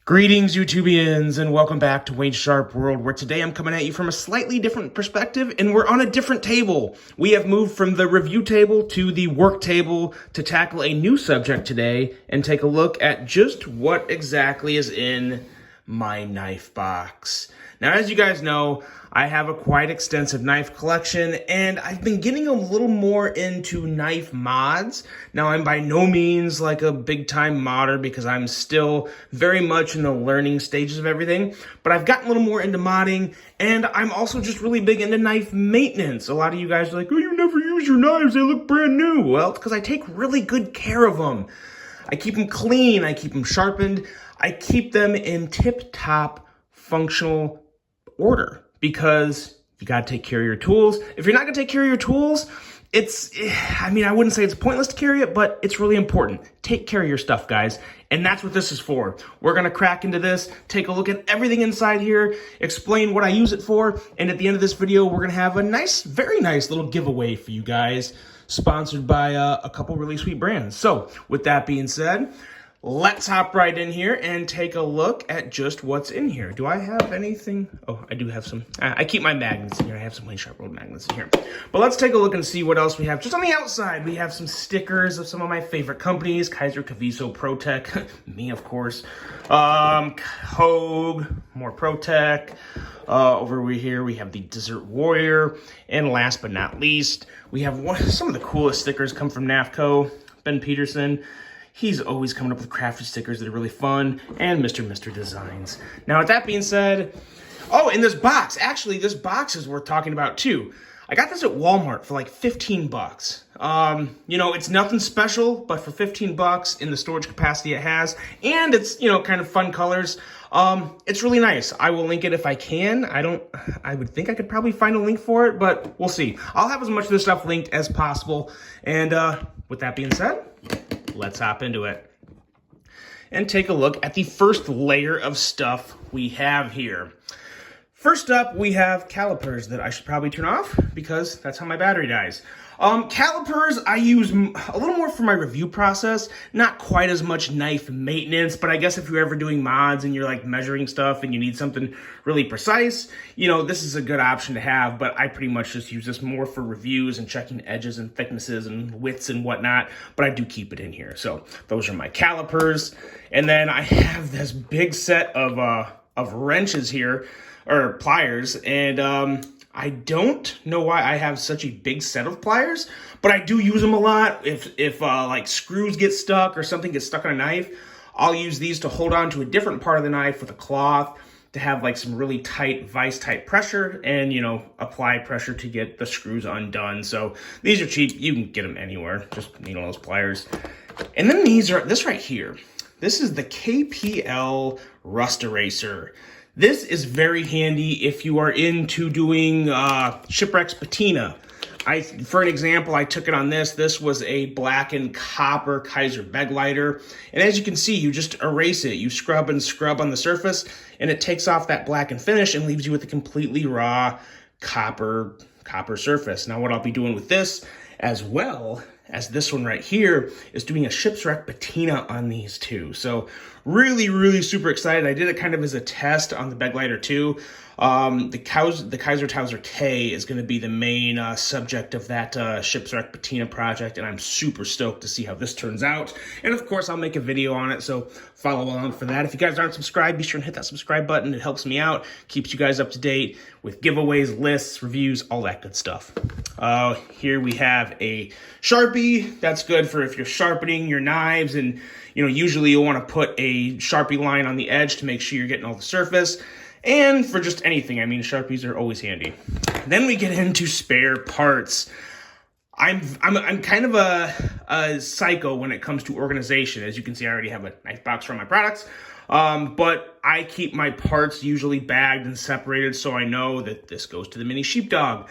Greetings, YouTubians, and welcome back to Wayne's Sharp World, where today I'm coming at you from a slightly different perspective, and we're on a different table. We have moved from the review table to the work table to tackle a new subject today and take a look at just what exactly is in my knife box. Now, as you guys know, I have a quite extensive knife collection, and I've been getting a little more into knife mods. Now, I'm by no means like a big-time modder because I'm still very much in the learning stages of everything, but I've gotten a little more into modding, and I'm also just really big into knife maintenance. A lot of you guys are like, oh, you never use your knives, they look brand new. Well, it's because I take really good care of them. I keep them clean, I keep them sharpened, I keep them in tip-top functional order, because you got to take care of your tools. If you're not going to take care of your tools, I wouldn't say it's pointless to carry it, but it's really important. Take care of your stuff, guys. And that's what this is for. We're going to crack into this, take a look at everything inside here, explain what I use it for, and at the end of this video, we're going to have a nice, very nice little giveaway for you guys, sponsored by a couple really sweet brands. So, with that being said, let's hop right in here and take a look at just what's in here. Do I have anything? Oh, I do have some. I keep my magnets in here. I have some Wayne Sharp World magnets in here. But let's take a lock and see what else we have. Just on the outside, we have some stickers of some of my favorite companies. Kaiser, Caviso, ProTech. Me, of course. Hogue, more ProTech. Over here, we have the Desert Warrior. And last but not least, we have some of the coolest stickers come from NAFCO. Ben Peterson. He's always coming up with crafty stickers that are really fun, and Mr. Designs. Now, with that being said, oh, and this box, actually, this box is worth talking about too. I got this at Walmart for like 15 bucks. It's nothing special, but for 15 bucks in the storage capacity it has, and it's, kind of fun colors. It's really nice. I will link it if I can. I would think I could probably find a link for it, but we'll see. I'll have as much of this stuff linked as possible. And with that being said, let's hop into it and take a look at the first layer of stuff we have here. First up, we have calipers that I should probably turn off because that's how my battery dies. Calipers I use a little more for my review process, not quite as much knife maintenance, but I guess if you're ever doing mods and you're like measuring stuff and you need something really precise, this is a good option to have, but I pretty much just use this more for reviews and checking edges and thicknesses and widths and whatnot, but I do keep it in here. So those are my calipers. And then I have this big set of wrenches here, or pliers, and I don't know why I have such a big set of pliers, but I do use them a lot. If like screws get stuck or something gets stuck on a knife, I'll use these to hold on to a different part of the knife with a cloth to have like some really tight vice type pressure and, apply pressure to get the screws undone. So these are cheap. You can get them anywhere. Just need all those pliers. And then this right here. This is the KPL Rust Eraser. This is very handy if you are into doing shipwrecks patina. For an example, I took it on this. This was a black and copper Kaiser beg lighter. And as you can see, you just erase it. You scrub and scrub on the surface, and it takes off that black and finish and leaves you with a completely raw copper surface. Now, what I'll be doing with this, as well as this one right here, is doing a shipwreck patina on these two. So really, really super excited. I did it kind of as a test on the beg lighter too. The Kaiser Towser K is going to be the main subject of that shipwreck patina project, and I'm super stoked to see how this turns out. And of course, I'll make a video on it, so follow along for that. If you guys aren't subscribed, be sure and hit that subscribe button. It helps me out, keeps you guys up to date with giveaways, lists, reviews, all that good stuff. Here we have a Sharpie. That's good for if you're sharpening your knives, and usually you'll want to put a Sharpie line on the edge to make sure you're getting all the surface. And for just anything, Sharpies are always handy. Then we get into spare parts. I'm kind of a psycho when it comes to organization. As you can see, I already have a knife box for my products. But I keep my parts usually bagged and separated so I know that this goes to the mini sheepdog.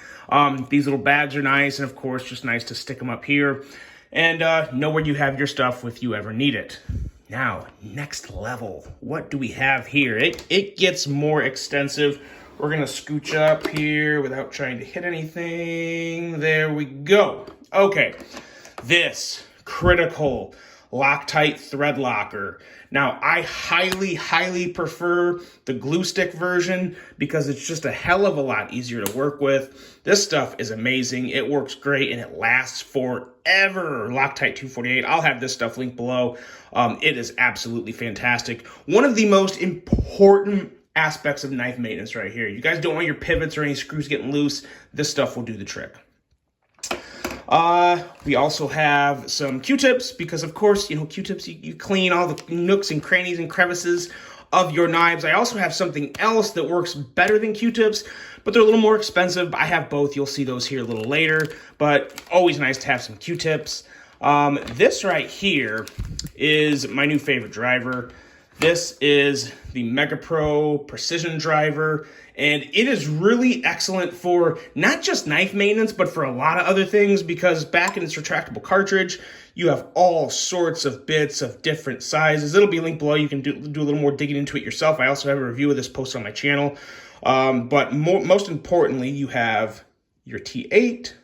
These little bags are nice, and of course, just nice to stick them up here and know where you have your stuff if you ever need it. Now, next level. What do we have here? It gets more extensive. We're going to scooch up here without trying to hit anything. There we go. Okay. This critical Loctite thread locker. Now, I highly prefer the glue stick version because it's just a hell of a lot easier to work with. This stuff is amazing. It works great and it lasts forever. Loctite 248. I'll have this stuff linked below. It is absolutely fantastic. One of the most important aspects of knife maintenance right here. You guys don't want your pivots or any screws getting loose. This stuff will do the trick. We also have some Q-tips because, of course, you know, Q-tips, you clean all the nooks and crannies and crevices of your knives. I also have something else that works better than Q-tips, but they're a little more expensive. I have both. You'll see those here a little later, but always nice to have some Q-tips. This right here is my new favorite driver. This is the Mega Pro Precision Driver, and it is really excellent for not just knife maintenance, but for a lot of other things, because back in its retractable cartridge, you have all sorts of bits of different sizes. It'll be linked below. You can do a little more digging into it yourself. I also have a review of this posted on my channel. But most importantly, you have your T8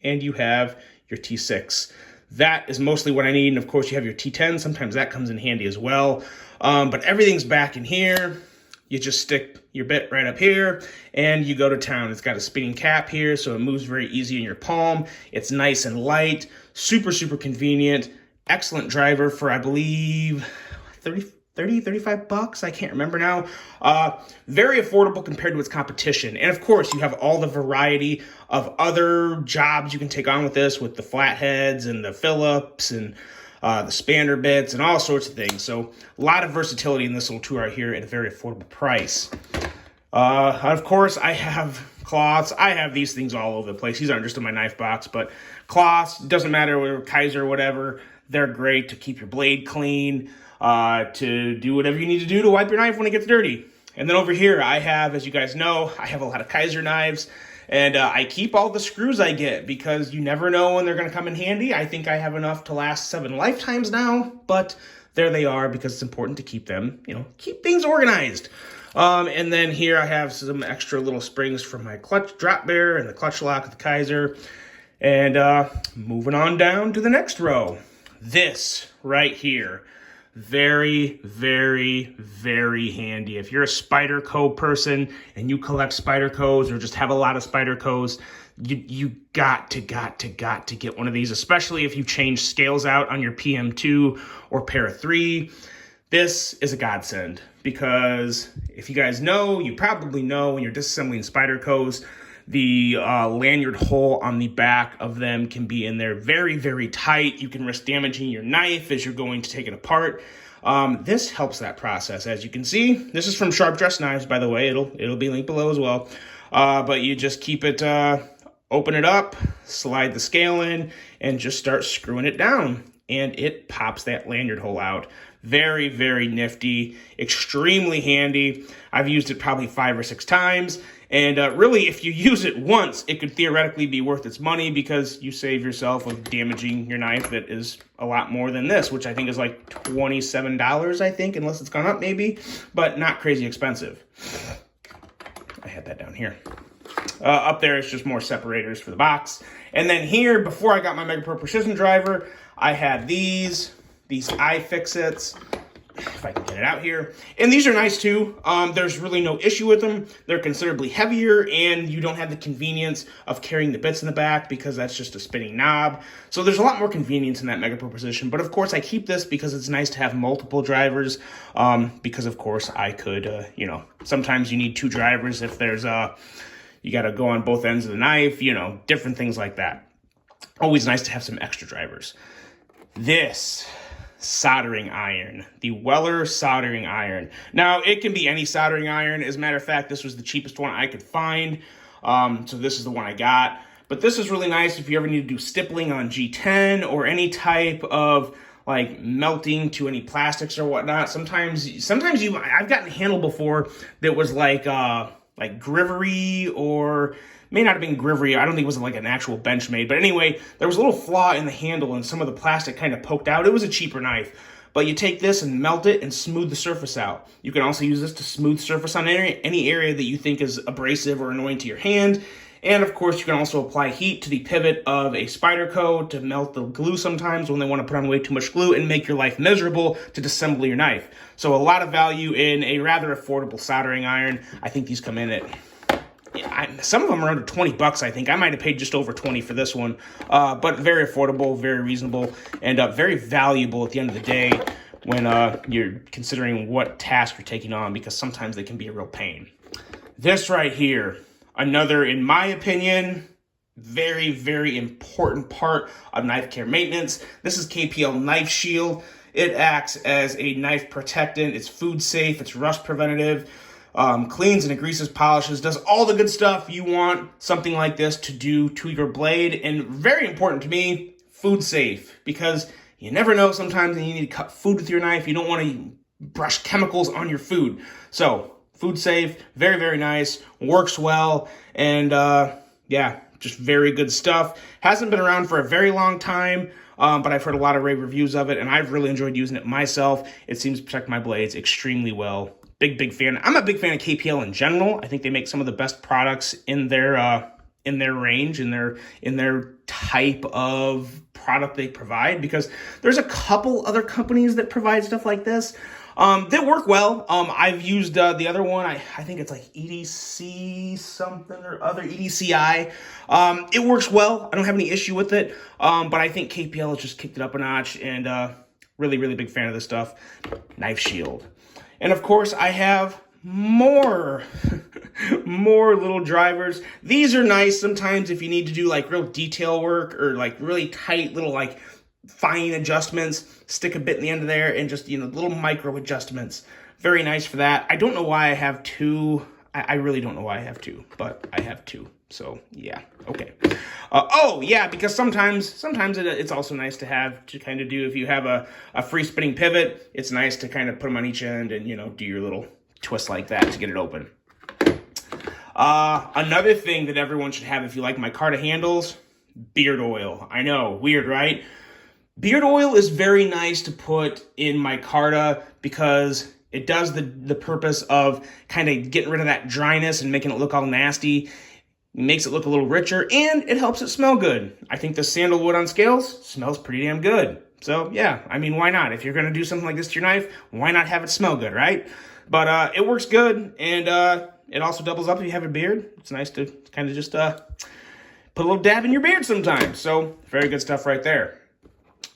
and you have your T6. That is mostly what I need. And of course, you have your T10. Sometimes that comes in handy as well. But everything's back in here. You just stick your bit right up here and you go to town. It's got a spinning cap here, so it moves very easy in your palm. It's nice and light, super convenient. Excellent driver for, I believe, 35 bucks. I can't remember now. Very affordable compared to its competition. And of course, you have all the variety of other jobs you can take on with this, with the flatheads and the Phillips and the spanner bits and all sorts of things. So a lot of versatility in this little tool right here at a very affordable price. Of course, I have cloths. I have these things all over the place. These aren't just in my knife box, but cloths, doesn't matter whether Kaiser or whatever, they're great to keep your blade clean, to do whatever you need to do to wipe your knife when it gets dirty. And then over here, I have, as you guys know, I have a lot of Kaiser knives. And I keep all the screws I get because you never know when they're going to come in handy. I think I have enough to last 7 lifetimes now, but there they are because it's important to keep them, you know, keep things organized. And then here I have some extra little springs for my clutch drop bear and the clutch lock of the Kaiser. And moving on down to the next row. This right here. Very handy. If you're a Spyderco person and you collect Spydercos or just have a lot of Spydercos, you got to get one of these, especially if you change scales out on your PM2 or Para 3. This is a godsend because if you guys know, you probably know when you're disassembling Spydercos, the lanyard hole on the back of them can be in there very tight. You can risk damaging your knife as you're going to take it apart. This helps that process. As you can see, this is from Sharp Dress Knives, by the way. It'll be linked below as well. But you just keep it, open it up, slide the scale in, and just start screwing it down. And it pops that lanyard hole out. Very nifty, extremely handy. I've used it probably 5 or 6 times. And really, if you use it once, it could theoretically be worth its money because you save yourself of damaging your knife that is a lot more than this, which I think is like $27, I think, unless it's gone up maybe, but not crazy expensive. I had that down here. Up there is just more separators for the box. And then here, before I got my Mega Pro Precision Driver, I had these iFixits, if I can get it out here. And these are nice too. There's really no issue with them. They're considerably heavier and you don't have the convenience of carrying the bits in the back because that's just a spinning knob. So there's a lot more convenience in that Mega Pro Precision. But of course I keep this because it's nice to have multiple drivers. Because of course I could, you know, sometimes you need 2 drivers if there's you got to go on both ends of the knife, you know, different things like that. Always nice to have some extra drivers. This soldering iron, the Weller soldering iron. Now, it can be any soldering iron. As a matter of fact, this was the cheapest one I could find. So this is the one I got. But this is really nice if you ever need to do stippling on G10 or any type of like melting to any plastics or whatnot. Sometimes I've gotten a handle before that was like Grivery, or may not have been Grivery. I don't think it was like an actual Benchmade. But anyway, there was a little flaw in the handle and some of the plastic kind of poked out. It was a cheaper knife. But you take this and melt it and smooth the surface out. You can also use this to smooth surface on any area that you think is abrasive or annoying to your hand. And of course, you can also apply heat to the pivot of a Spyderco to melt the glue sometimes when they want to put on way too much glue and make your life miserable to disassemble your knife. So a lot of value in a rather affordable soldering iron. I think these come in at, some of them are under 20 bucks, I think. I might have paid just over 20 for this one. But very affordable, very reasonable, and very valuable at the end of the day when you're considering what task you're taking on, because sometimes they can be a real pain. This right here, another, in my opinion, very, very important part of knife care maintenance. This is KPL Knife Shield. It acts as a knife protectant. It's food safe. It's rust preventative. Cleans and degreases, polishes, does all the good stuff you want something like this to do to your blade. And very important to me, food safe, because you never know, sometimes you need to cut food with your knife. You don't want to brush chemicals on your food. So food safe, very, very nice, works well, and yeah, just very good stuff. Hasn't been around for a very long time, but I've heard a lot of rave reviews of it, and I've really enjoyed using it myself. It seems to protect my blades extremely well. Big fan. I'm a big fan of KPL in general. I think they make some of the best products in their range, in their type of product they provide, because there's a couple other companies that provide stuff like this that work well. I've used the other one. I think it's like EDC something or other, EDCI. It works well. I don't have any issue with it. But I think KPL has just kicked it up a notch, and really, really big fan of this stuff. Knife Shield. And of course, I have more little drivers. These are nice sometimes if you need to do like real detail work or like really tight little like fine adjustments. Stick a bit in the end of there and just, little micro adjustments. Very nice for that. I don't know why I have two. I really don't know why I have two, but I have two. So yeah, okay. Oh yeah, because sometimes it's also nice to have to kind of do, if you have a free spinning pivot, it's nice to kind of put them on each end and do your little twist like that to get it open. Another thing that everyone should have if you like micarta handles, beard oil. I know, weird, right? Beard oil is very nice to put in micarta because it does the purpose of kind of getting rid of that dryness and making it look all nasty. It makes it look a little richer, and it helps it smell good. I think the sandalwood on scales smells pretty damn good. So yeah, I mean, why not? If you're going to do something like this to your knife, why not have it smell good, right? But it works good, and it also doubles up if you have a beard. It's nice to kind of just put a little dab in your beard sometimes. So very good stuff right there.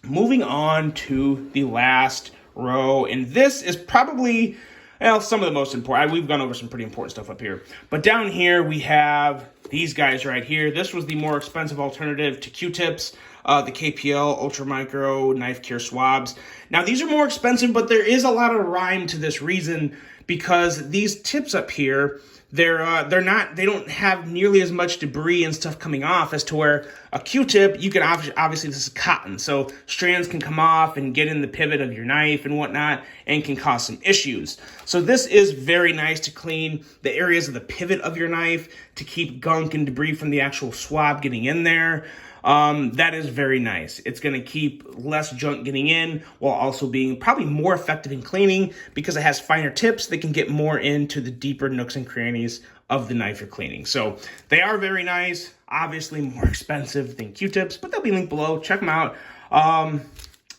Moving on to the last row, and this is probably, well, some of the most important. We've gone over some pretty important stuff up here. But down here we have these guys right here. This was the more expensive alternative to Q-tips, the KPL Ultra Micro Knife Care Swabs. Now these are more expensive, but there is a lot of rhyme to this reason, because these tips up here, they don't have nearly as much debris and stuff coming off as to where a Q-tip, you can obviously, this is cotton, so strands can come off and get in the pivot of your knife and whatnot, and can cause some issues. So this is very nice to clean the areas of the pivot of your knife, to keep gunk and debris from the actual swab getting in there. That is very nice. It's going to keep less junk getting in while also being probably more effective in cleaning, because it has finer tips that can get more into the deeper nooks and crannies of the knife you're cleaning. So they are very nice, obviously more expensive than Q-tips, but they'll be linked below. Check them out.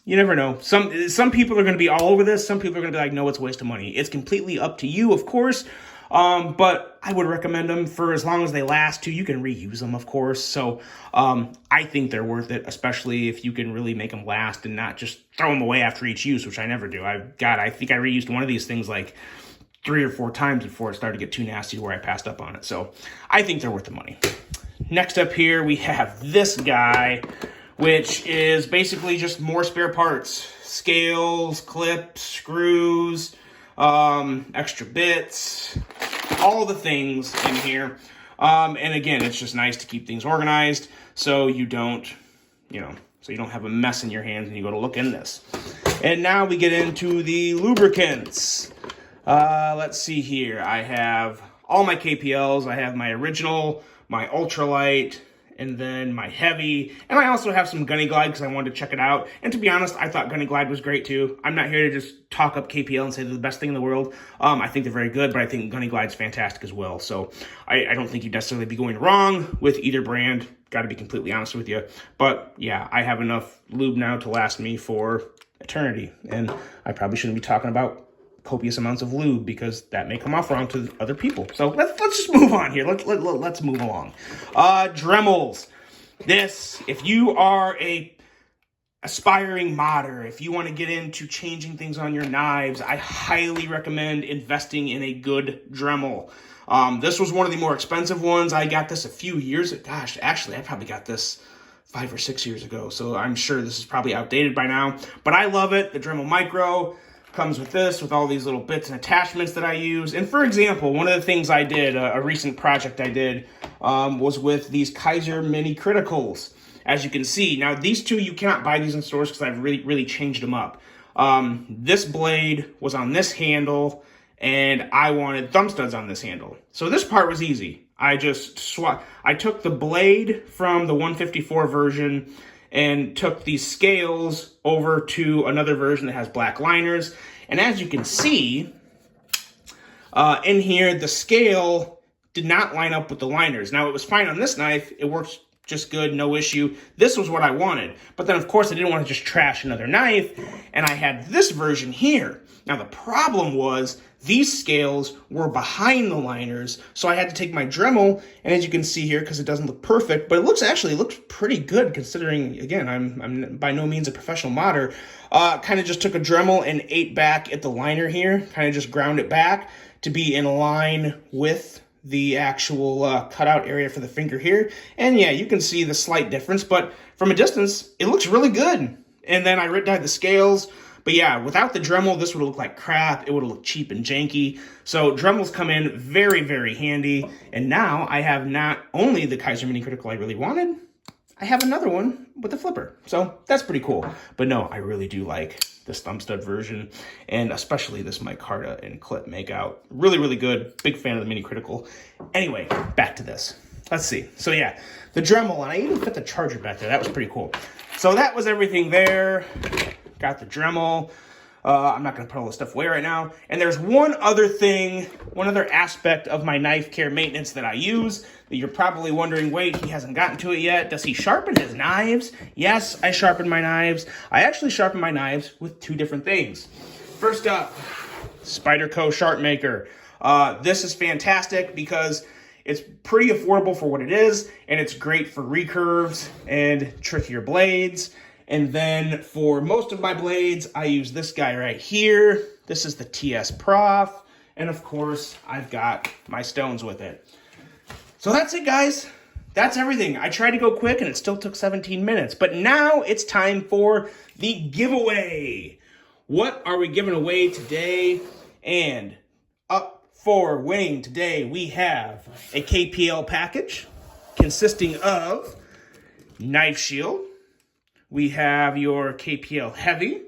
You never know. Some people are going to be all over this. Some people are going to be like, no, it's a waste of money. It's completely up to you, of course. But I would recommend them for as long as they last too. You can reuse them, of course. So I think they're worth it, especially if you can really make them last and not just throw them away after each use, which I never do. I think I reused one of these things like 3 or 4 times before it started to get too nasty where I passed up on it. So I think they're worth the money. Next up here, we have this guy, which is basically just more spare parts. Scales, clips, screws, extra bits, all the things in here. And again, it's just nice to keep things organized so you don't, so you don't have a mess in your hands when you go to look in this. And now we get into the lubricants. Let's see here. I have all my KPLs. I have my original, my ultralight, and then my heavy, and I also have some Gunny Glide because I wanted to check it out. And to be honest, I thought Gunny Glide was great too. I'm not here to just talk up KPL and say they're the best thing in the world. I think they're very good, but I think Gunny Glide's fantastic as well. So I don't think you'd necessarily be going wrong with either brand. Got to be completely honest with you. But yeah, I have enough lube now to last me for eternity, and I probably shouldn't be talking about copious amounts of lube because that may come off wrong to other people. So let's just move on here. Let's move along. Dremels. This, if you are a aspiring modder, if you want to get into changing things on your knives, I highly recommend investing in a good Dremel. This was one of the more expensive ones. I got this a few years ago. Gosh, actually, I probably got this 5 or 6 years ago, so I'm sure this is probably outdated by now. But I love it. The Dremel Micro comes with this, with all these little bits and attachments that I use. And for example, one of the things I did, a recent project I did, was with these Kaiser Mini Criticals. As you can see, now these two, you cannot buy these in stores because I've really changed them up. This blade was on this handle, and I wanted thumb studs on this handle. So this part was easy. I took the blade from the 154 version and took these scales over to another version that has black liners. And as you can see, in here, the scale did not line up with the liners. Now, it was fine on this knife. It works just good, no issue. This was what I wanted. But then, of course, I didn't want to just trash another knife, and I had this version here. Now, the problem was these scales were behind the liners, so I had to take my Dremel, and as you can see here, because it doesn't look perfect, but it looks pretty good considering, again, I'm by no means a professional modder. Kind of just took a Dremel and ate back at the liner here, kind of just ground it back to be in line with the actual cutout area for the finger here. And yeah, you can see the slight difference, but from a distance, it looks really good. And then I writ dyed the scales. But yeah, without the Dremel, this would look like crap. It would look cheap and janky. So Dremels come in very handy. And now I have not only the Kaiser Mini Critical I really wanted, I have another one with a flipper. So that's pretty cool. But no, I really do like this thumb stud version, and especially this micarta and clip makeout. Really good. Big fan of the Mini Critical. Anyway, back to this. Let's see. So yeah, the Dremel, and I even put the charger back there. That was pretty cool. So that was everything there. Got the Dremel. I'm not going to put all this stuff away right now. And there's one other thing, one other aspect of my knife care maintenance that I use that you're probably wondering, wait, he hasn't gotten to it yet. Does he sharpen his knives? Yes, I sharpen my knives. I actually sharpen my knives with two different things. First up, Spyderco Sharp Maker. This is fantastic because it's pretty affordable for what it is, and it's great for recurves and trickier blades. And then for most of my blades, I use this guy right here. This is the TS Prof. And of course, I've got my stones with it. So that's it, guys. That's everything. I tried to go quick and it still took 17 minutes. But now it's time for the giveaway. What are we giving away today? And up for winning today, we have a KPL package consisting of Knife Shield. We have your KPL Heavy,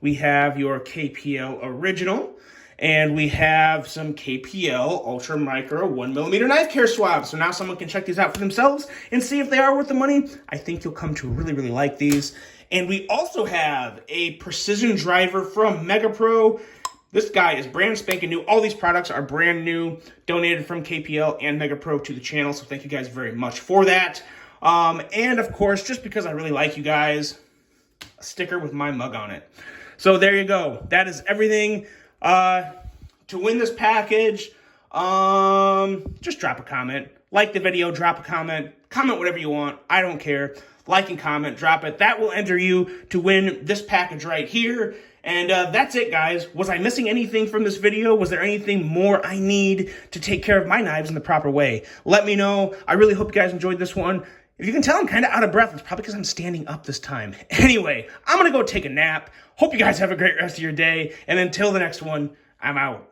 we have your KPL Original, and we have some KPL Ultra Micro 1mm knife care swabs. So now someone can check these out for themselves and see if they are worth the money. I think you'll come to really like these. And we also have a precision driver from MegaPro. This guy is brand spanking new. All these products are brand new, donated from KPL and MegaPro to the channel. So thank you guys very much for that. And of course, just because I really like you guys, a sticker with my mug on it. So there you go. That is everything. To win this package, just drop a comment. Like the video, drop a comment. Comment whatever you want. I don't care. Like and comment, drop it. That will enter you to win this package right here. And that's it, guys. Was I missing anything from this video? Was there anything more I need to take care of my knives in the proper way? Let me know. I really hope you guys enjoyed this one. If you can tell, I'm kind of out of breath. It's probably because I'm standing up this time. Anyway, I'm going to go take a nap. Hope you guys have a great rest of your day. And until the next one, I'm out.